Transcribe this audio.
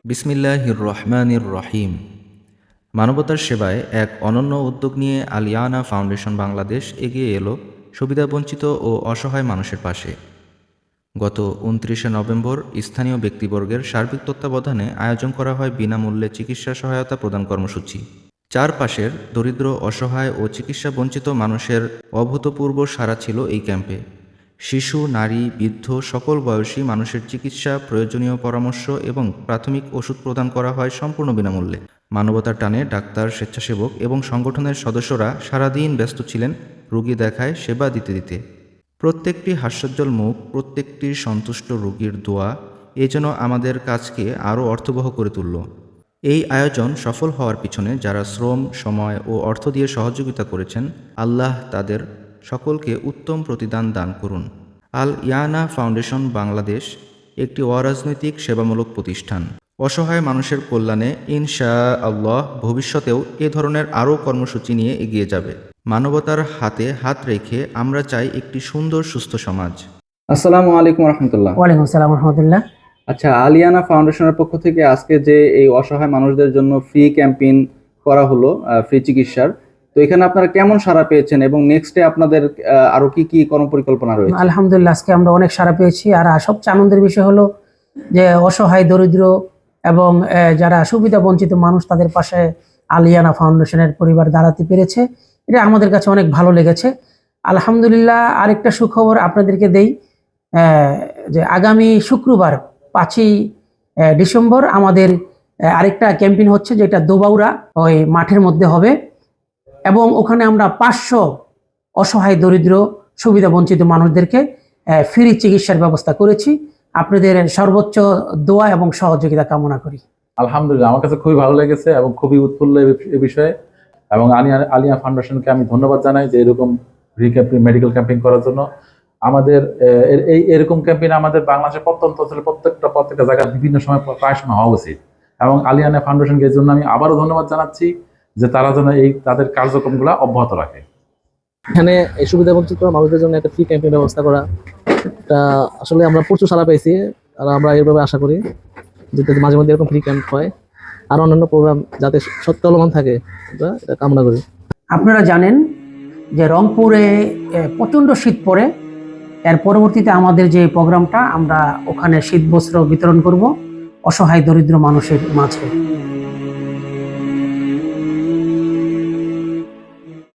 বিসমিল্লাহির রহমানির রহিম। মানবতার সেবায় এক অনন্য উদ্যোগ নিয়ে আলিয়ানা ফাউন্ডেশন বাংলাদেশ এগিয়ে এলো সুবিধাবঞ্চিত ও অসহায় মানুষের পাশে। গত ২৯শে নভেম্বর স্থানীয় ব্যক্তিবর্গের সার্বিক তত্ত্বাবধানে আয়োজন করা হয় বিনামূল্যে চিকিৎসা সহায়তা প্রদান কর্মসূচি। চারপাশের দরিদ্র, অসহায় ও চিকিৎসা বঞ্চিত মানুষের অভূতপূর্ব সাড়া ছিল এই ক্যাম্পে। শিশু, নারী, বৃদ্ধ সকল বয়সী মানুষের চিকিৎসা, প্রয়োজনীয় পরামর্শ এবং প্রাথমিক ওষুধ প্রদান করা হয় সম্পূর্ণ বিনামূল্যে। মানবতার টানে ডাক্তার, স্বেচ্ছাসেবক এবং সংগঠনের সদস্যরা সারাদিন ব্যস্ত ছিলেন রোগী দেখায় সেবা দিতে দিতে। প্রত্যেকটি হাস্যোজ্জ্বল মুখ, প্রত্যেকটি সন্তুষ্ট রোগীর দোয়া এ যেন আমাদের কাজকে আরও অর্থবহ করে তুলল। এই আয়োজন সফল হওয়ার পিছনে যারা শ্রম, সময় ও অর্থ দিয়ে সহযোগিতা করেছেন, আল্লাহ তাদের সকলকে উত্তম প্রতিদান দান করুন। আল ইয়ানা ফাউন্ডেশন বাংলাদেশ একটি অরাজনৈতিক সেবামূলক প্রতিষ্ঠান। অসহায় মানুষের কল্যাণে ইনশাআল্লাহ ভবিষ্যতেও এ ধরনের আরও কর্মসূচি নিয়ে এগিয়ে যাবে। মানবতার হাতে হাত রেখে আমরা চাই একটি সুন্দর, সুস্থ সমাজ। আসসালামু আলাইকুম রহমতুল্লাহ। ওয়ালাইকুম আসসালাম রহমতুল্লাহ। আচ্ছা, আলিয়ানা ফাউন্ডেশনের পক্ষ থেকে আজকে যে এই অসহায় মানুষদের জন্য ফ্রি ক্যাম্পেইন করা হলো, ফ্রি চিকিৎসার, তো এখানে আপনারা কেমন সাড়া পেয়েছেন এবং নেক্সটে আপনাদের আরো কি কি কর্মপরিকল্পনা রয়েছে? আলহামদুলিল্লাহ, আজকে আমরা অনেক সাড়া পেয়েছি। আর সবচেয়ে আনন্দের বিষয় হলো যে অসহায়, দরিদ্র এবং যারা সুবিধা বঞ্চিত মানুষ, তাদের পাশে আলিয়ানা ফাউন্ডেশনের পরিবার দাঁড়াতে পেরেছে। এটা আমাদের কাছে অনেক ভালো লেগেছে, আলহামদুলিল্লাহ। আরেকটা সুখবর আপনাদেরকে দেই, যে আগামী শুক্রবার 5ই ডিসেম্বর আমাদের আরেকটা ক্যাম্পেইন হচ্ছে, যেটা দোবাউরা ওই মাঠের মধ্যে হবে, এবং ওখানে আমরা 500 অসহায়, দরিদ্র, সুবিধা বঞ্চিত মানুষদেরকে ফ্রি চিকিৎসার ব্যবস্থা করেছি। আপনাদের সর্বোচ্চ দোয়া এবং সহযোগিতা কামনা করি। আলহামদুলিল্লাহ, আমার কাছে খুবই ভালো লেগেছে এবং খুবই উৎফুল্ল এই বিষয়ে, এবং আলিয়া ফাউন্ডেশনকে আমি ধন্যবাদ জানাই যে এরকম ফ্রি ক্যাম্পেইন, মেডিকেল ক্যাম্পেইন করার জন্য। আমাদের এরকম ক্যাম্পেইন আমাদের বাংলাদেশের প্রত্যন্ত অঞ্চলে প্রত্যেকটা জায়গায় বিভিন্ন সময় প্রায় সময় হওয়া উচিত, এবং আলিয়ানা ফাউন্ডেশনকে এর জন্য আমি আবারও ধন্যবাদ জানাচ্ছি যে তারা যেন তাদের কার্যক্রমগুলো অব্যাহত রাখে। এখানে এই সুবিধা বঞ্চিত মানুষদের জন্য একটা ফ্রি ক্যাম্পেইন ব্যবস্থা করা, এটা আসলে আমরা প্রচুর সাড়া পেয়েছি। আর আমরা এভাবে আশা করি যাতে মাঝে মধ্যে এরকম ফ্রি ক্যাম্প হয় আর অন্যান্য প্রোগ্রাম যাতে চলমান থাকে, এটা কামনা করি। আপনারা জানেন যে রংপুরে প্রচণ্ড শীত পড়ে। এর পরবর্তীতে আমাদের যে প্রোগ্রামটা, আমরা ওখানে শীত বস্ত্র বিতরণ করব অসহায়, দরিদ্র মানুষের মাঝে।